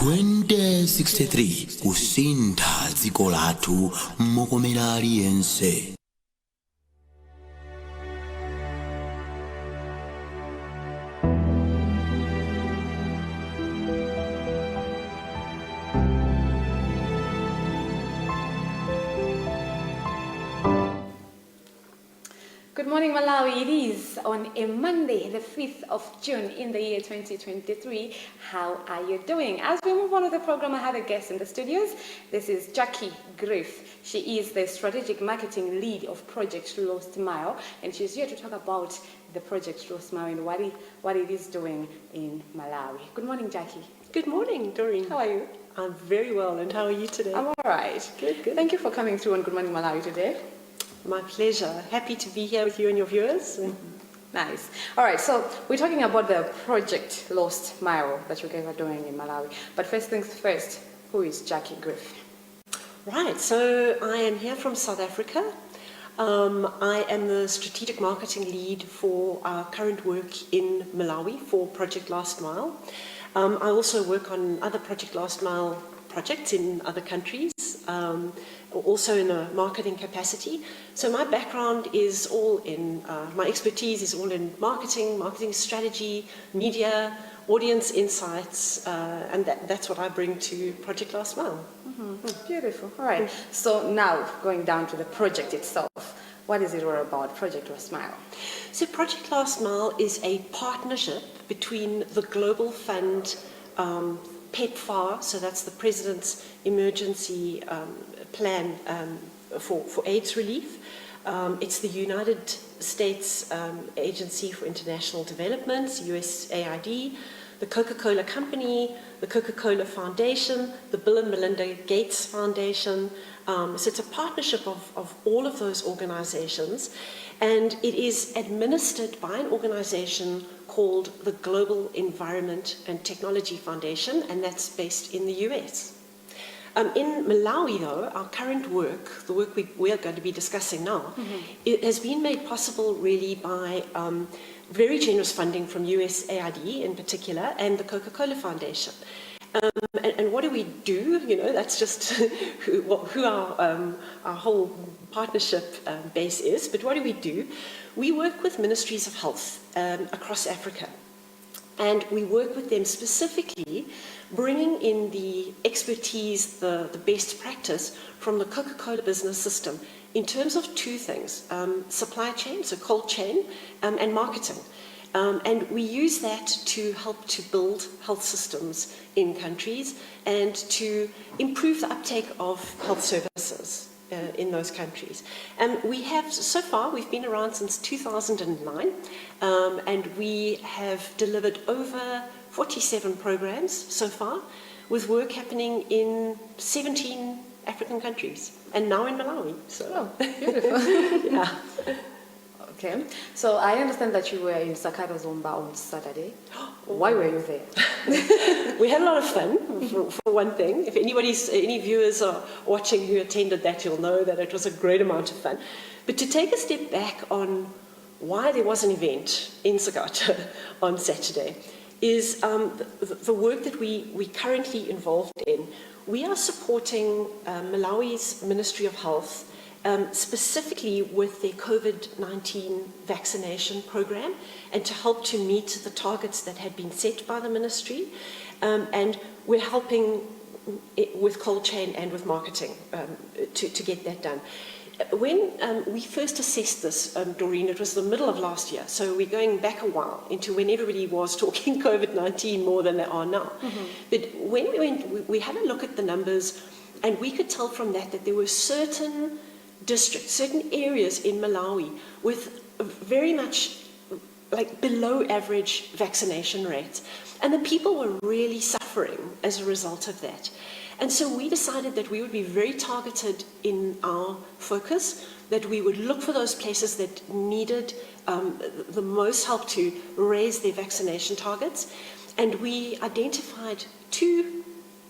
2063 kusintha dziko lathu mokomera aliyense. Good morning, Malawi. It is on a Monday, the 5th of June in the year 2023. How are you doing? As we move on with the program, I have a guest in the studios. This is Greeff. She is the strategic marketing lead of Project Lost Mile, and she's here to talk about the Project Lost Mile and what it is doing in Malawi. Good morning, Jackie. Good morning, Doreen. How are you? I'm very well, and how are you today? I'm all right. Good. Thank you for coming through on Good Morning Malawi today. My pleasure. Happy to be here with you and your viewers. Nice. All right, so we're talking about the Project Lost Mile that you guys are doing in Malawi. But first things first, who is Greeff? Right, so I am here from South Africa. I am the strategic marketing lead for our current work in Malawi for Project Last Mile. I also work on other Project Last Mile projects in other countries, also in a marketing capacity. So my background is all in, my expertise is all in marketing strategy, media, audience insights, and that's what I bring to Project Last Mile. Beautiful. All right. So now going down to the project itself. What is it all about, Project Last Mile? So Project Last Mile is a partnership between the Global Fund, PEPFAR, so that's the President's Emergency Plan for AIDS relief. It's the United States Agency for International Development, USAID, the Coca-Cola Company, the Coca-Cola Foundation, the Bill and Melinda Gates Foundation. So it's a partnership of all of those organizations, and it is administered by an organization called the Global Environment and Technology Foundation, and that's based in the US. In Malawi, though, our current work, the work we are going to be discussing now, it has been made possible really by very generous funding from USAID in particular and the Coca-Cola Foundation. And what do we do? You know, that's just who our whole partnership base is. But what do? We work with ministries of health across Africa. And we work with them specifically, bringing in the expertise, the best practice from the Coca-Cola business system in terms of two things, supply chain, so cold chain, and marketing. And we use that to help to build health systems in countries and to improve the uptake of health services in those countries. And we have, so far, we've been around since 2009, and we have delivered over 47 programs so far, with work happening in 17 African countries, and now in Malawi. So. Oh, beautiful. Yeah. Okay, so I understand that you were in Sakata Zomba on Saturday. Why were you there? We had a lot of fun, for one thing. If any viewers are watching who attended that, you'll know that it was a great amount of fun. But to take a step back on why there was an event in Sakata on Saturday is the work that we currently involved in. We are supporting Malawi's Ministry of Health specifically with their COVID-19 vaccination program and to help to meet the targets that had been set by the ministry. And we're helping with cold chain and with marketing to get that done. When we first assessed this, Doreen, it was the middle of last year, so we're going back a while into when everybody was talking COVID-19 more than they are now. But when we went, we had a look at the numbers, and we could tell from that there were certain districts, certain areas in Malawi with very much like below average vaccination rates. And the people were really suffering as a result of that. And so we decided that we would be very targeted in our focus, that we would look for those places that needed the most help to raise their vaccination targets. And we identified two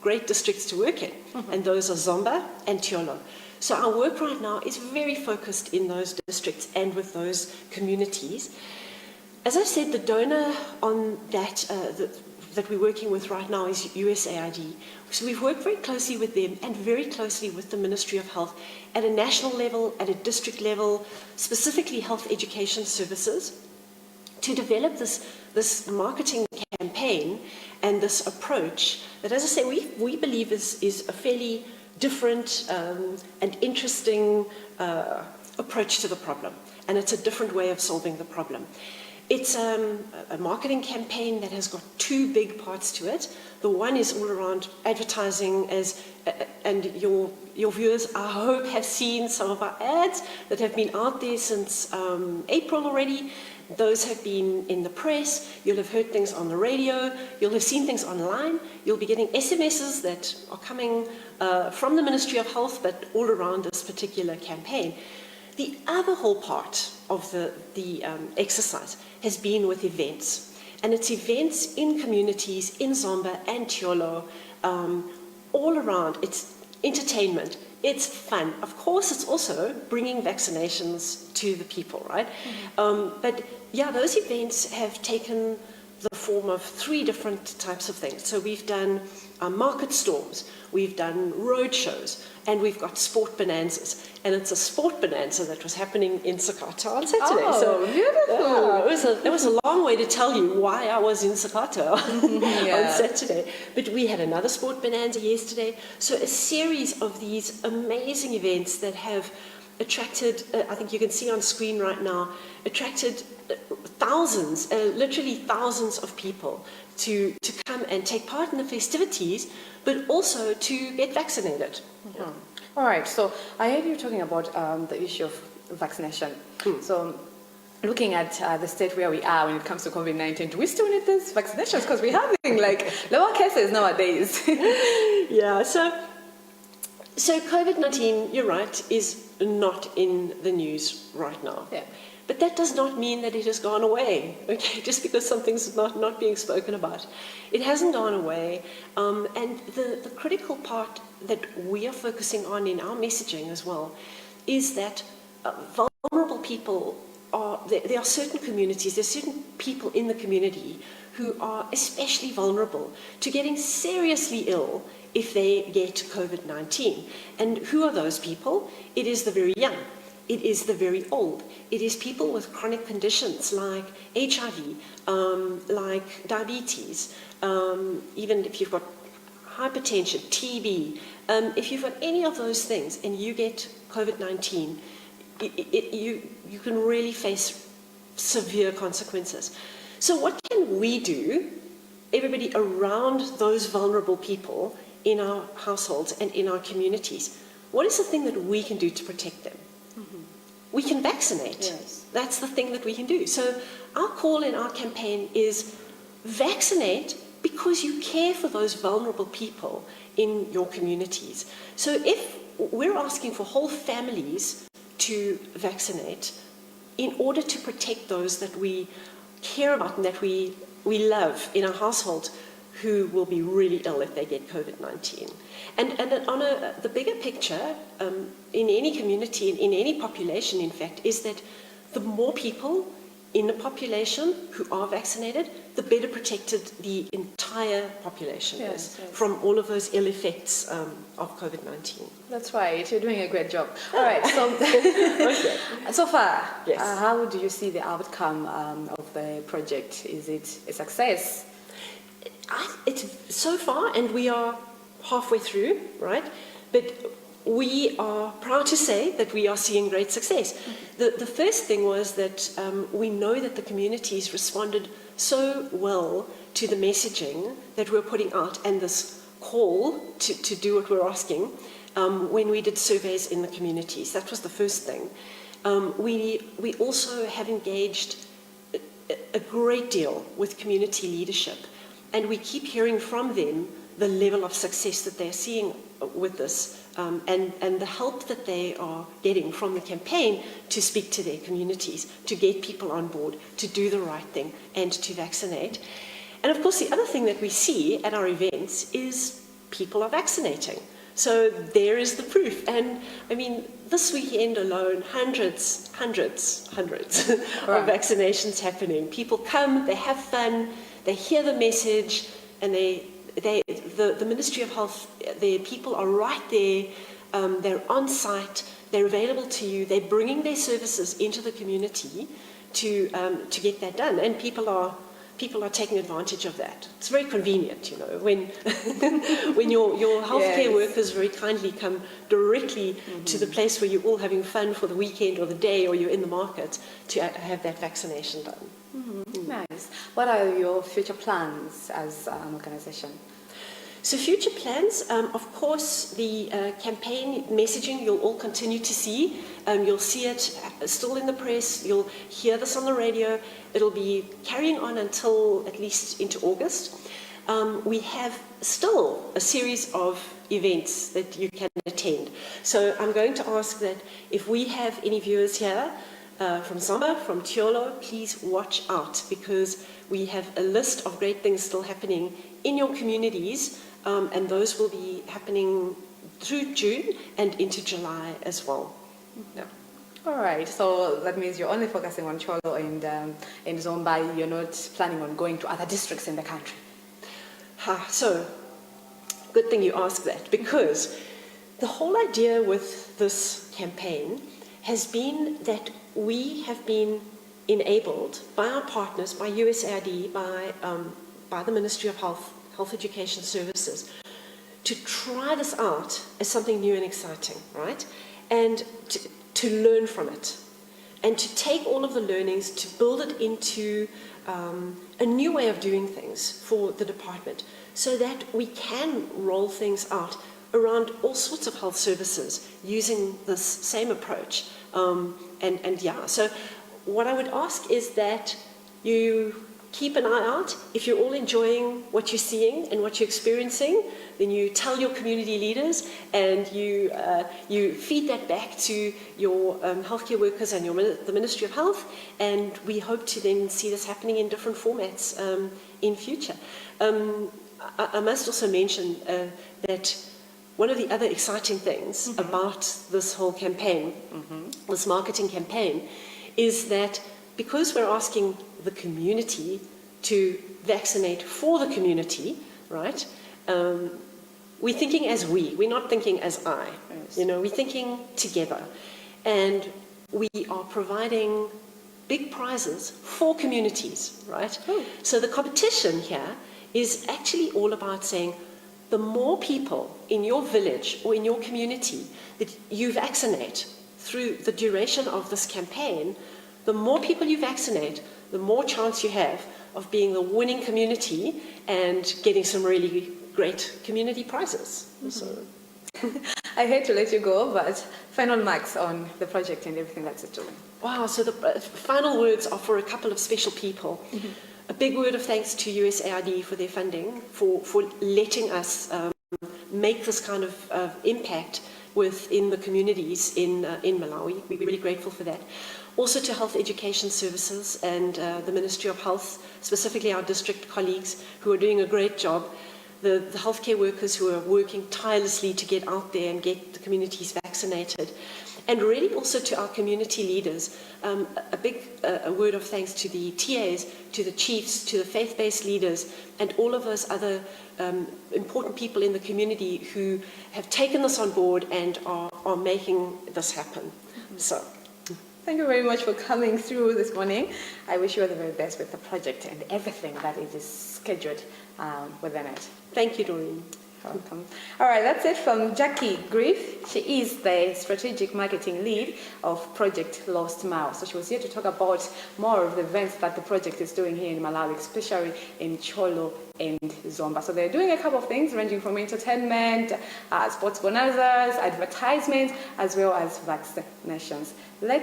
great districts to work in, and those are Zomba and Thyolo. So our work right now is very focused in those districts and with those communities. As I said, the donor on that, that we're working with right now is USAID. So we've worked very closely with them and very closely with the Ministry of Health at a national level, at a district level, specifically health education services, to develop this marketing campaign and this approach that, as I say, we believe is a fairly different and interesting approach to the problem. And it's a different way of solving the problem. It's a marketing campaign that has got two big parts to it. The one is all around advertising, and your viewers, I hope, have seen some of our ads that have been out there since April already. Those have been in the press. You'll have heard things on the radio. You'll have seen things online. You'll be getting SMSs that are coming from the Ministry of Health, but all around this particular campaign. The other whole part of the exercise has been with events. And it's events in communities, in Zomba and Thyolo, all around. It's entertainment. It's fun. Of course, it's also bringing vaccinations to the people, right? But yeah, those events have taken the form of three different types of things. So we've done market storms, we've done road shows, and we've got sport bonanzas. And it's a sport bonanza that was happening in Sokoto on Saturday. Oh, so beautiful. It was a long way to tell you why I was in Sokoto on Saturday. But we had another sport bonanza yesterday. So a series of these amazing events that have attracted, I think you can see on screen right now, attracted thousands, literally thousands of people to come and take part in the festivities, but also to get vaccinated. Yeah. All right, so I heard you talking about the issue of vaccination. So looking at the state where we are when it comes to COVID-19, do we still need these vaccinations? Because we're having like lower cases nowadays. Yeah, so COVID-19, you're right, is not in the news right now. Yeah. But that does not mean that it has gone away, okay? Just because something's not being spoken about. It hasn't gone away. And the critical part that we are focusing on in our messaging as well is that vulnerable people there are certain communities, there's certain people in the community who are especially vulnerable to getting seriously ill if they get COVID-19. And who are those people? It is the very young. It is the very old. It is people with chronic conditions like HIV, like diabetes, even if you've got hypertension, TB. If you've got any of those things and you get COVID-19, you can really face severe consequences. So what can we do, everybody around those vulnerable people in our households and in our communities? What is the thing that we can do to protect them? We can vaccinate. Yes. That's the thing that we can do. So our call in our campaign is vaccinate because you care for those vulnerable people in your communities. So if we're asking for whole families to vaccinate in order to protect those that we care about and that we love in our household who will be really ill if they get COVID-19. And on the bigger picture, in any community, in any population, in fact, is that the more people in the population who are vaccinated, the better protected the entire population is from all of those ill effects of COVID-19. That's right. You're doing a great job. All right. So, so far, yes. How do you see the outcome of the project? Is it a success? It's so far, and we are halfway through, right? But we are proud to say that we are seeing great success. The first thing was that we know that the communities responded so well to the messaging that we're putting out and this call to do what we're asking when we did surveys in the communities. That was the first thing. We also have engaged a great deal with community leadership, and we keep hearing from them the level of success that they're seeing with this and the help that they are getting from the campaign to speak to their communities, to get people on board, to do the right thing and to vaccinate. And of course, the other thing that we see at our events is people are vaccinating. So there is the proof. And I mean, this weekend alone, hundreds of vaccinations happening. People come, they have fun, they hear the message, and the Ministry of Health, their people are right there, they're on site, they're available to you, they're bringing their services into the community to get that done, and people are taking advantage of that. It's very convenient, you know, when when your healthcare workers very kindly come directly to the place where you're all having fun for the weekend or the day, or you're in the market, to have that vaccination done. Nice. What are your future plans as an organization? So future plans, of course, the campaign messaging you'll all continue to see. You'll see it still in the press. You'll hear this on the radio. It'll be carrying on until at least into August. We have still a series of events that you can attend. So I'm going to ask that if we have any viewers here from Zomba, from Thyolo, please watch out, because we have a list of great things still happening in your communities. And those will be happening through June and into July as well. Yeah. All right, so that means you're only focusing on Thyolo and Zomba. You're not planning on going to other districts in the country. So, good thing you asked that, because the whole idea with this campaign has been that we have been enabled by our partners, by USAID, by the Ministry of Health Education Services, to try this out as something new and exciting, right? And to learn from it, and to take all of the learnings, to build it into a new way of doing things for the department, so that we can roll things out around all sorts of health services using this same approach. So what I would ask is that you keep an eye out. If you're all enjoying what you're seeing and what you're experiencing, then you tell your community leaders, and you feed that back to your healthcare workers and the Ministry of Health, and we hope to then see this happening in different formats in future. I must also mention that one of the other exciting things about this whole campaign, this marketing campaign, is that because we're asking the community to vaccinate for the community, right? We're thinking as we're not thinking as I. Yes. You know, we're thinking together. And we are providing big prizes for communities, right? Oh. So the competition here is actually all about saying, the more people in your village or in your community that you vaccinate through the duration of this campaign, the more people you vaccinate, the more chance you have of being the winning community and getting some really great community prizes. So. I hate to let you go, but final marks on the project and everything that's doing. Wow, so the final words are for a couple of special people. A big word of thanks to USAID for their funding, for letting us make this kind of impact within the communities in Malawi. We're really grateful for that. Also to Health Education Services and the Ministry of Health, specifically our district colleagues who are doing a great job, the healthcare workers who are working tirelessly to get out there and get the communities vaccinated, and really also to our community leaders. A big word of thanks to the TAs, to the chiefs, to the faith-based leaders, and all of those other important people in the community who have taken this on board and are making this happen. So. Thank you very much for coming through this morning. I wish you all the very best with the project and everything that it is scheduled within it. Thank you, Doreen. Welcome. All right, that's it from Jackie Greeff. She is the strategic marketing lead of Project Lost Mile. So she was here to talk about more of the events that the project is doing here in Malawi, especially in Thyolo and Zomba. So they're doing a couple of things ranging from entertainment, sports bonanzas, advertisements, as well as vaccinations. Let's